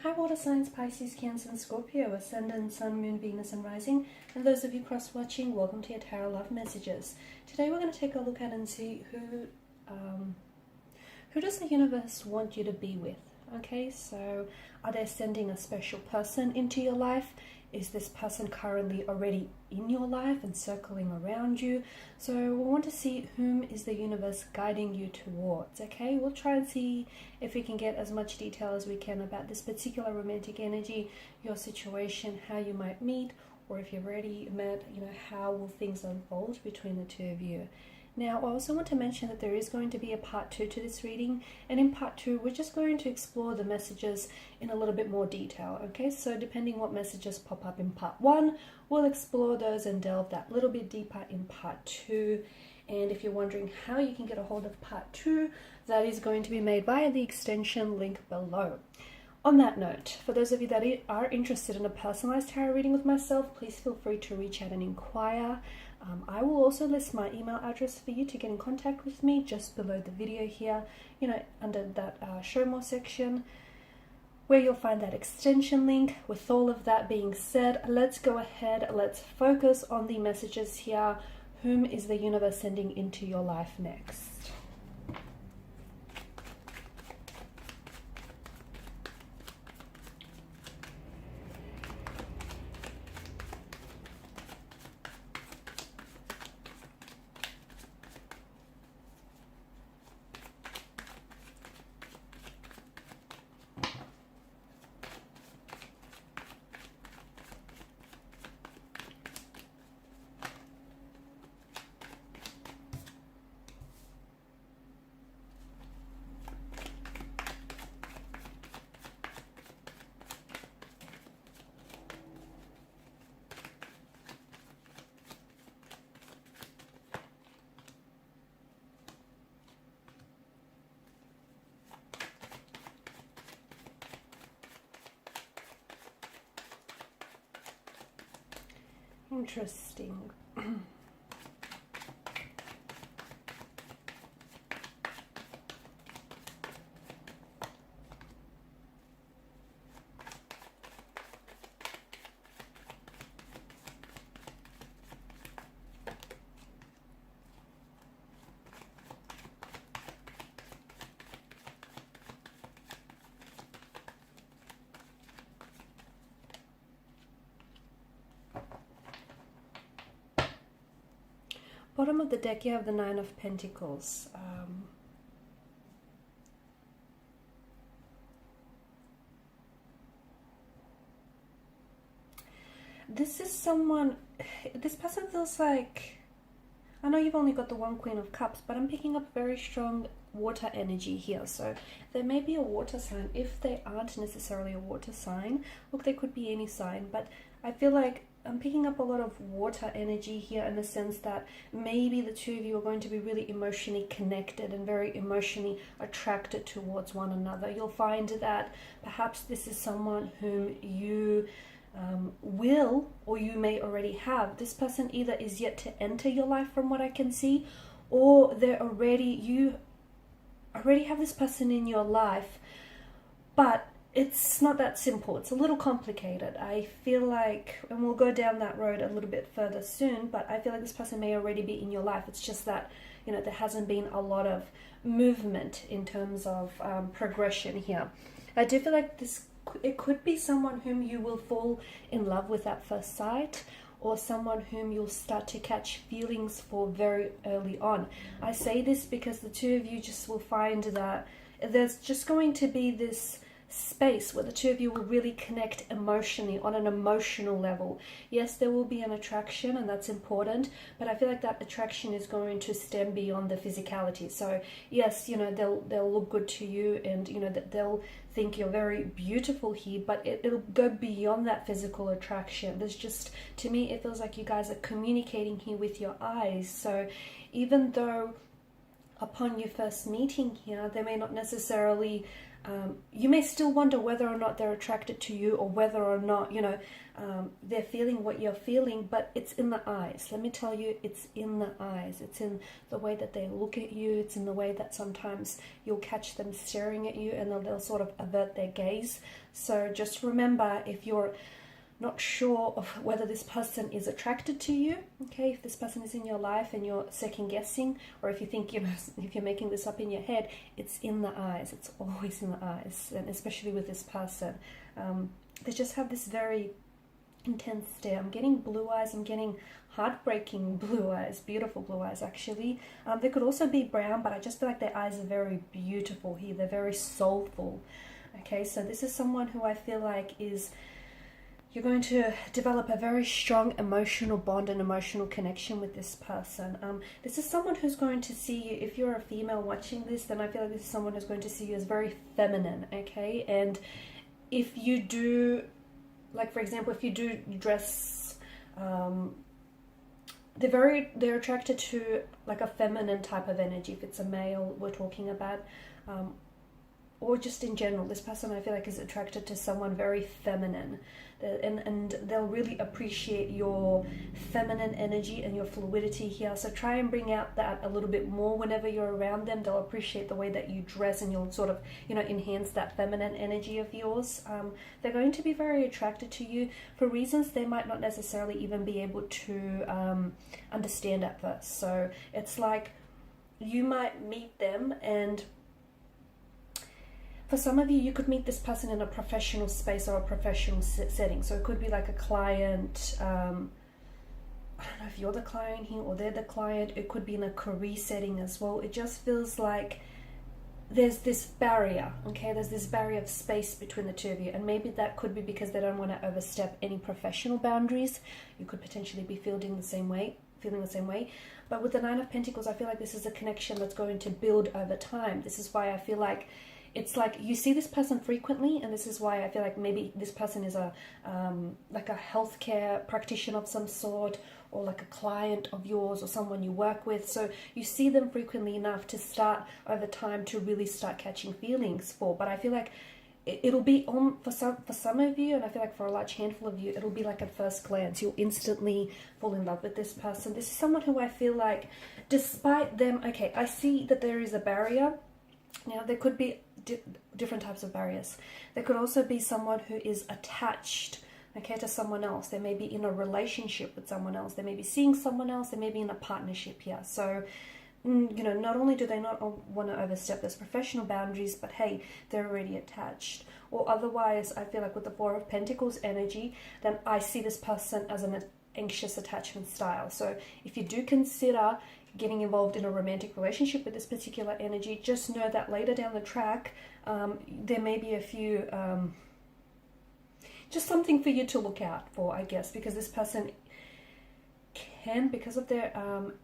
Hi water signs, Pisces, Cancer and Scorpio, Ascendant, Sun, Moon, Venus and Rising. And those of you cross-watching, welcome to your Tarot Love Messages. Today we're going to take a look at and see who does the universe want you to be with. Okay, so are they sending a special person into your life? Is this person currently already in your life and circling around you? So we want to see whom is the universe guiding you towards. Okay, we'll try and see if we can get as much detail as we can about this particular romantic energy, your situation, how you might meet, or if you've already met, how will things unfold between the two of you. Now, I also want to mention that there is going to be a part 2 to this reading, and in part 2 we're just going to explore the messages in a little bit more detail. Okay, so depending what messages pop up in part 1, we'll explore those and delve that little bit deeper in part 2. And if you're wondering how you can get a hold of part 2, that is going to be made via the extension link below. On that note, for those of you that are interested in a personalized tarot reading with myself, please feel free to reach out and inquire. I will also list my email address for you to get in contact with me just below the video here, under that show more section, where you'll find that extension link. With all of that being said, let's go ahead, let's focus on the messages here. Whom is the universe sending into your life next? Interesting. Bottom of the deck, you have the Nine of Pentacles. This is someone, this person feels like, I know you've only got the one Queen of Cups, but I'm picking up very strong water energy here. So there may be a water sign. If they aren't necessarily a water sign, look, they could be any sign, but I feel like I'm picking up a lot of water energy here, in the sense that maybe the two of you are going to be really emotionally connected and very emotionally attracted towards one another. You'll find that perhaps this is someone whom you will, or you may already have. This person either is yet to enter your life from what I can see, or you already have this person in your life, but it's not that simple. It's a little complicated. I feel like, and we'll go down that road a little bit further soon, but I feel like this person may already be in your life. It's just that, there hasn't been a lot of movement in terms of progression here. I do feel like it could be someone whom you will fall in love with at first sight, or someone whom you'll start to catch feelings for very early on. I say this because the two of you just will find that there's just going to be this space where the two of you will really connect emotionally, on an emotional level. Yes, there will be an attraction, and that's important, but I feel like that attraction is going to stem beyond the physicality. So yes, they'll look good to you, and that they'll think you're very beautiful here, but it'll go beyond that physical attraction. There's just, to me, it feels like you guys are communicating here with your eyes. So even though upon you first meeting here, they may not necessarily You may still wonder whether or not they're attracted to you, or whether or not, you know, they're feeling what you're feeling, but it's in the eyes. Let me tell you, it's in the eyes. It's in the way that they look at you. It's in the way that sometimes you'll catch them staring at you, and they'll sort of avert their gaze. So just remember, if you're not sure of whether this person is attracted to you, okay, if this person is in your life and you're second guessing, or if you think, you know, if you're making this up in your head, it's in the eyes. It's always in the eyes, and especially with this person. They just have this very intense stare. I'm getting blue eyes. I'm getting heartbreaking blue eyes, beautiful blue eyes actually. They could also be brown, but I just feel like their eyes are very beautiful here. They're very soulful. Okay, so this is someone who I feel like is, you're going to develop a very strong emotional bond and emotional connection with this person. This is someone who's going to see you, if you're a female watching this, then I feel like this is someone who's going to see you as very feminine, okay? And if you do, like for example, if you do dress, they're attracted to like a feminine type of energy, if it's a male we're talking about, or just in general, this person I feel like is attracted to someone very feminine, and they'll really appreciate your feminine energy and your fluidity here. So try and bring out that a little bit more whenever you're around them. They'll appreciate the way that you dress, and you'll sort of, you know, enhance that feminine energy of yours. They're going to be very attracted to you for reasons they might not necessarily even be able to understand at first. So it's like you might meet them, and for some of you, you could meet this person in a professional space or a professional setting. So it could be like a client, I don't know if you're the client here or they're the client. It could be in a career setting as well. It just feels like there's this barrier, okay? There's this barrier of space between the two of you. And maybe that could be because they don't want to overstep any professional boundaries. You could potentially be feeling the same way. But with the Nine of Pentacles, I feel like this is a connection that's going to build over time. This is why I feel like it's like you see this person frequently, and this is why I feel like maybe this person is a like a healthcare practitioner of some sort, or like a client of yours, or someone you work with. So you see them frequently enough to start over time to really start catching feelings for. But I feel like it'll be on for some of you, and I feel like for a large handful of you, it'll be like at first glance. You'll instantly fall in love with this person. This is someone who I feel like, despite them, okay, I see that there is a barrier. Now, there could be different types of barriers. There could also be someone who is attached, okay, to someone else. They may be in a relationship with someone else. They may be seeing someone else. They may be in a partnership here. So, you know, not only do they not want to overstep those professional boundaries, but hey, they're already attached. Or otherwise, I feel like with the Four of Pentacles energy, then I see this person as an anxious attachment style. So if you do consider getting involved in a romantic relationship with this particular energy, just know that later down the track, there may be a few, just something for you to look out for, I guess, because this person can, because of their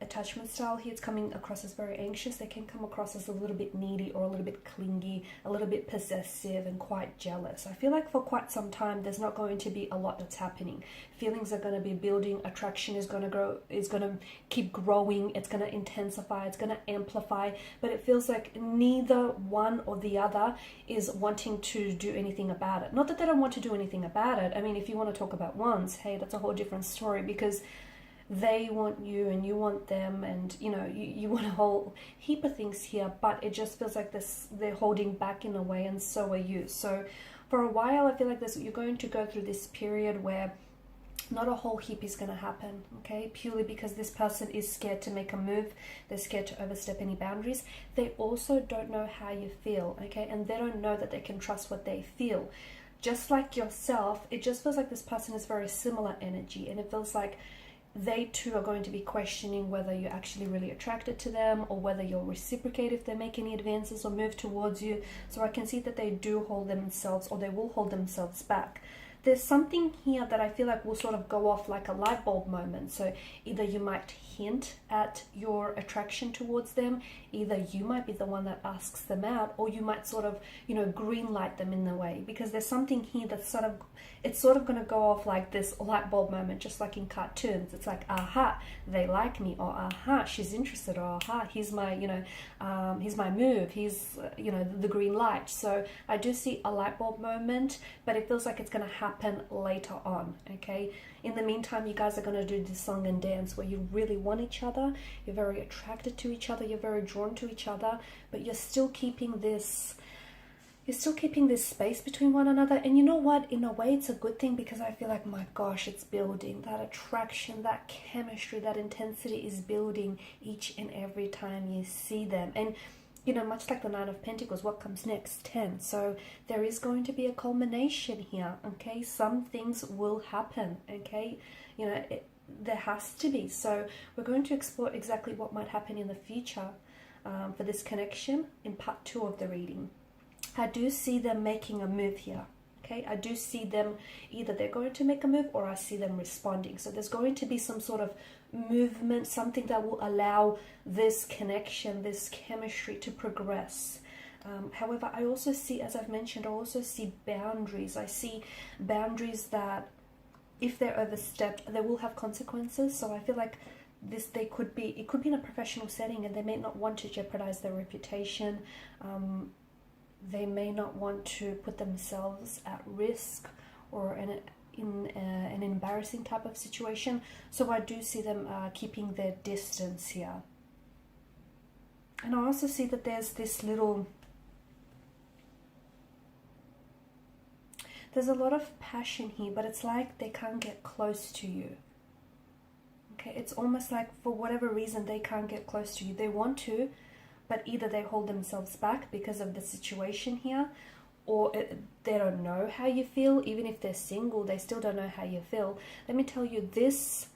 attachment style here, it's coming across as very anxious. They can come across as a little bit needy, or a little bit clingy, a little bit possessive, and quite jealous. I feel like for quite some time there's not going to be a lot that's happening. Feelings are going to be building, attraction is going to grow, is going to keep growing, it's going to intensify, it's going to amplify, but it feels like neither one or the other is wanting to do anything about it. Not that they don't want to do anything about it. I mean, if you want to talk about wants, hey, that's a whole different story, because they want you and you want them, and you know, you want a whole heap of things here, but it just feels like they're holding back in a way, and so are you. So for a while, I feel like you're going to go through this period where not a whole heap is going to happen, okay? Purely because this person is scared to make a move. They're scared to overstep any boundaries. They also don't know how you feel, okay? And they don't know that they can trust what they feel. Just like yourself, it just feels like this person is very similar energy, and it feels like they too are going to be questioning whether you're actually really attracted to them, or whether you'll reciprocate if they make any advances or move towards you. So I can see that they do hold themselves, or they will hold themselves back. there's something here that I feel like will sort of go off like a light bulb moment. So either you might hint at your attraction towards them, either you might be the one that asks them out, or you might sort of, you know, green light them in the way, because there's something here that's sort of, it's sort of going to go off like this light bulb moment, just like in cartoons. It's like, aha, they like me, or aha, she's interested, or aha, here's my, you know, here's my move, here's, you know, the green light. So I do see a light bulb moment, but it feels like it's going to happen later on, okay? In the meantime, you guys are going to do this song and dance where you really want each other, you're very attracted to each other, you're very drawn to each other, but you're still keeping this space between one another. And you know what, in a way it's a good thing, because I feel like, my gosh, it's building. That attraction, that chemistry, that intensity is building each and every time you see them. And you know, much like the Nine of Pentacles, what comes next? 10. So there is going to be a culmination here, okay? Some things will happen, okay? You know, there has to be. So we're going to explore exactly what might happen in the future for this connection in part 2 of the reading. I do see them making a move here, okay? I do see them, either they're going to make a move, or I see them responding. So there's going to be some sort of movement, something that will allow this connection, this chemistry to progress. However, I also see, as I've mentioned, I also see boundaries. I see boundaries that, if they're overstepped, they will have consequences. So I feel like it could be in a professional setting, and they may not want to jeopardize their reputation. They may not want to put themselves at risk, or in an embarrassing type of situation. So I do see them keeping their distance here. And I also see that there's this little, there's a lot of passion here, but it's like they can't get close to you. Okay, it's almost like for whatever reason they can't get close to you. They want to, but either they hold themselves back because of the situation here, or they don't know how you feel. Even if they're single, they still don't know how you feel. Let me tell you this,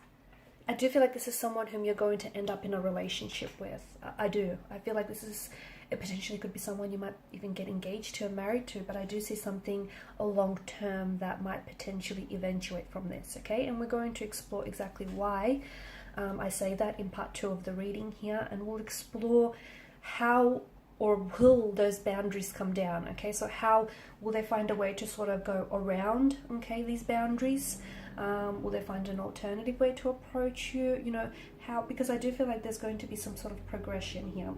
I do feel like this is someone whom you're going to end up in a relationship with. I do. I feel like it potentially could be someone you might even get engaged to and married to, but I do see something long term that might potentially eventuate from this, okay? And we're going to explore exactly why I say that in part 2 of the reading here, and we'll explore how or will those boundaries come down, okay? So how will they find a way to sort of go around, okay, these boundaries? Will they find an alternative way to approach you? You know, how, because I do feel like there's going to be some sort of progression here.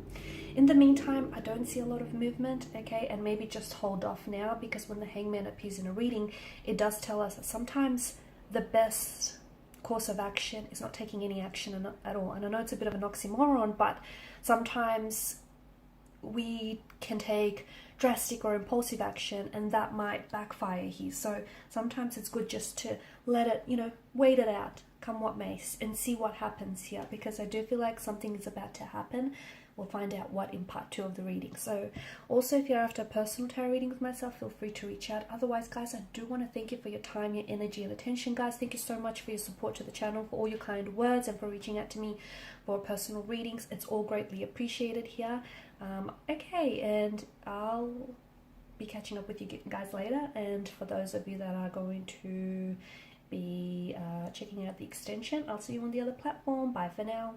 In the meantime, I don't see a lot of movement, okay? And maybe just hold off now, because when the Hangman appears in a reading, it does tell us that sometimes the best course of action is not taking any action at all. And I know it's a bit of an oxymoron, but sometimes we can take drastic or impulsive action, and that might backfire here. So sometimes it's good just to let it, you know, wait it out, come what may, and see what happens here, because I do feel like something is about to happen. We'll find out what in part 2 of the reading. So also, if you're after a personal tarot reading with myself, feel free to reach out. Otherwise, guys, I do want to thank you for your time, your energy, and attention. Guys, thank you so much for your support to the channel, for all your kind words, and for reaching out to me for personal readings. It's all greatly appreciated here. Okay, and I'll be catching up with you guys later. And for those of you that are going to be checking out the extension, I'll see you on the other platform. Bye for now.